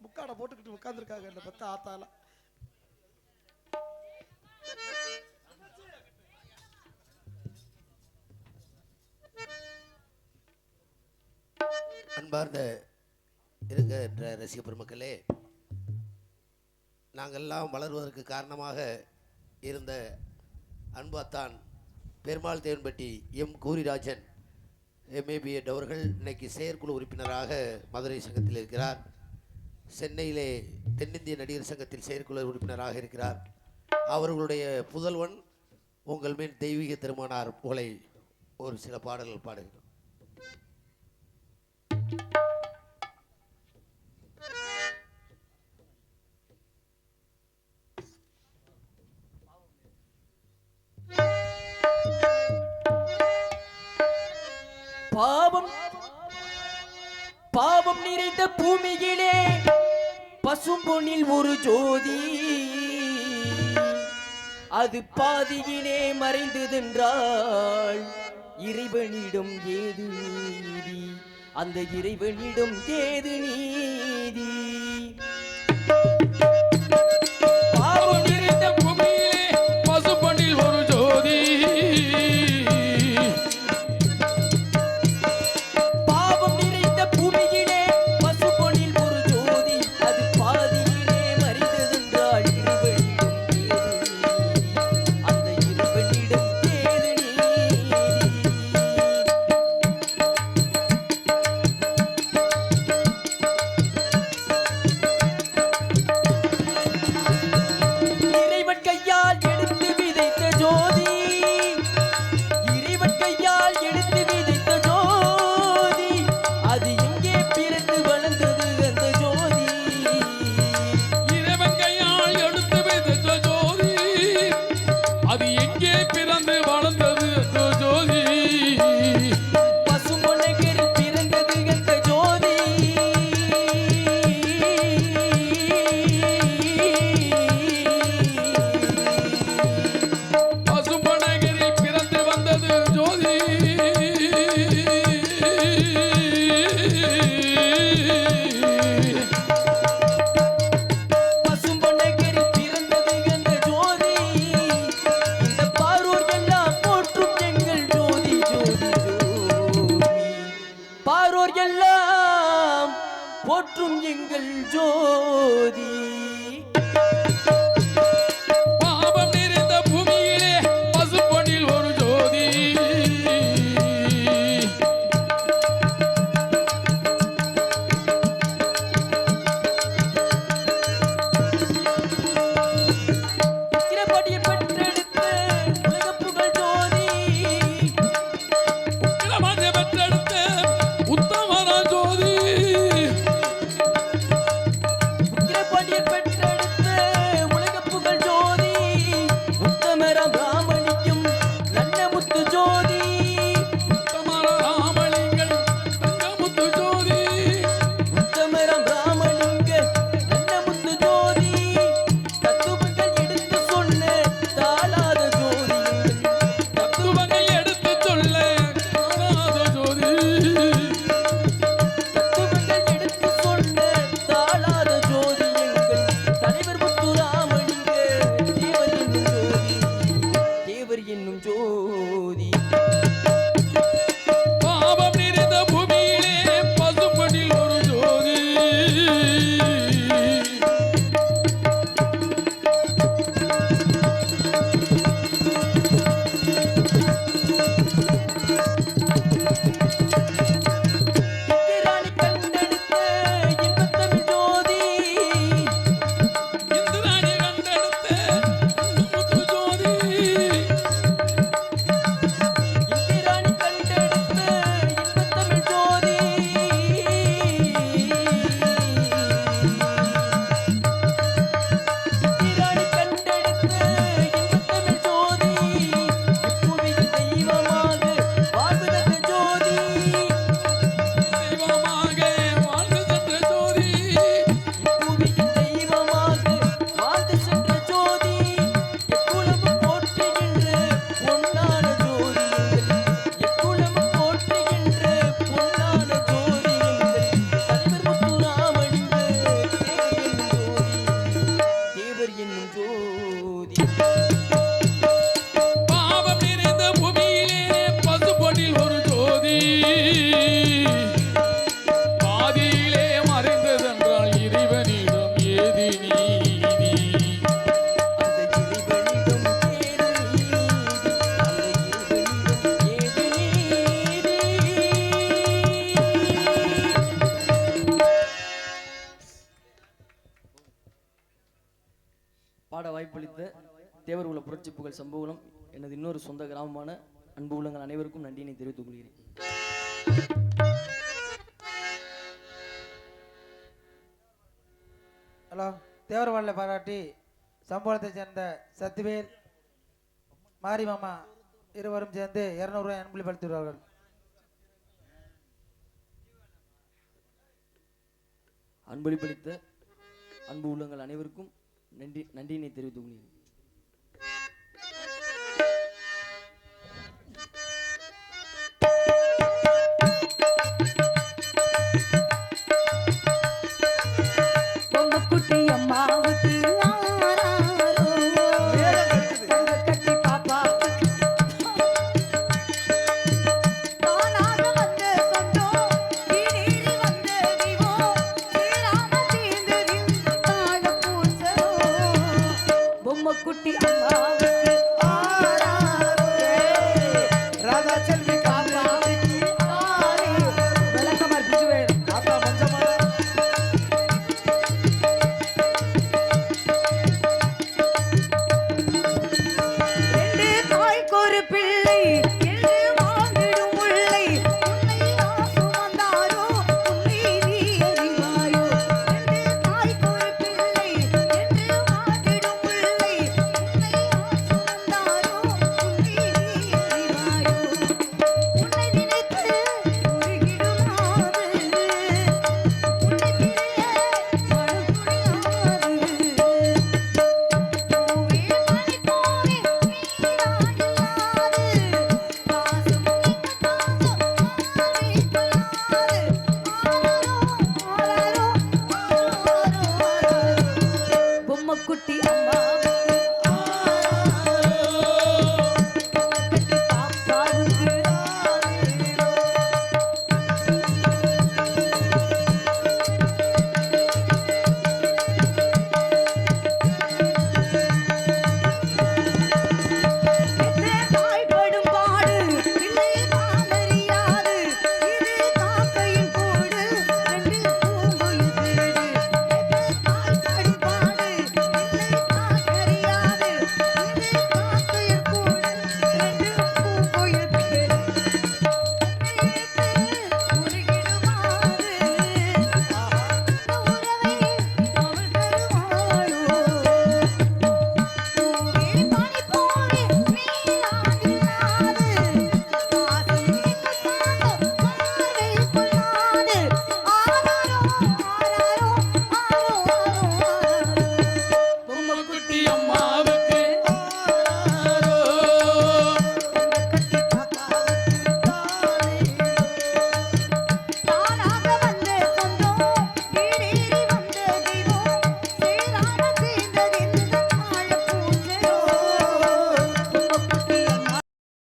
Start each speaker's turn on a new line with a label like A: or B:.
A: முக்காடை போட்டுக்கிட்டு உட்காந்துருக்காங்க என்ன பத்த ஆத்தால.
B: அன்பார்ந்த இருக்கின்ற ரசிக பெருமக்களே, நாங்கள்லாம் வளர்வதற்கு காரணமாக இருந்த அன்பாத்தான் பெருமாள் தேவன்பட்டி எம் கூரிராஜன் MABEd அவர்கள் இன்னைக்கு செயற்குழு உறுப்பினராக மதுரை சங்கத்தில் இருக்கிறார். சென்னையிலே தென்னிந்திய நடிகர் சங்கத்தில் செயற்குழு உறுப்பினராக இருக்கிறார். அவர்களுடைய புதல்வன் உங்கள் மேல் தெய்வீக திருமணார் போலை ஒரு சில பாடல்கள் பாடுகிறோம்.
C: பாவம் பாவம் நிறைந்த பூமியிலே பசும்பொன்னில் ஒரு ஜோதி, அது பாதியிலே மறைந்ததென்றால் இறைவனிடம் ஏது நீதி? அந்த இறைவனிடம் ஏது நீதி?
D: பாவம் நிறைந்த பூமியிலே பசும்பொன்னில் ஒரு ஜோதி,
C: போற்றும் எங்கள் ஜோதி.
D: பாவம் நிறைந்த பூமியிலே பசும்பொன்னில் ஒரு ஜோதி,
C: பெற்றெடுத்த பாட வாய்ப்பளித்த தேவர் உள்ள புரட்சி புகழ் சம்பவம் எனது இன்னொரு சொந்த கிராமமான அன்பு உள்ளங்கள் அனைவருக்கும் நன்றியினை தெரிவித்துக் கொள்கிறேன்.
E: ஹலோ, தேவரவாளை பாராட்டி சம்பவத்தை சேர்ந்த சத்துவேல் மாரிமாமா இருவரும் சேர்ந்து 200 ரூபாய் அன்பளிப்படுத்துவார்கள்.
C: அன்பளிப்பளித்த அன்பு உள்ளங்கள் அனைவருக்கும் நன்றியினை தெரிவித்துக் கொள்கிறேன்.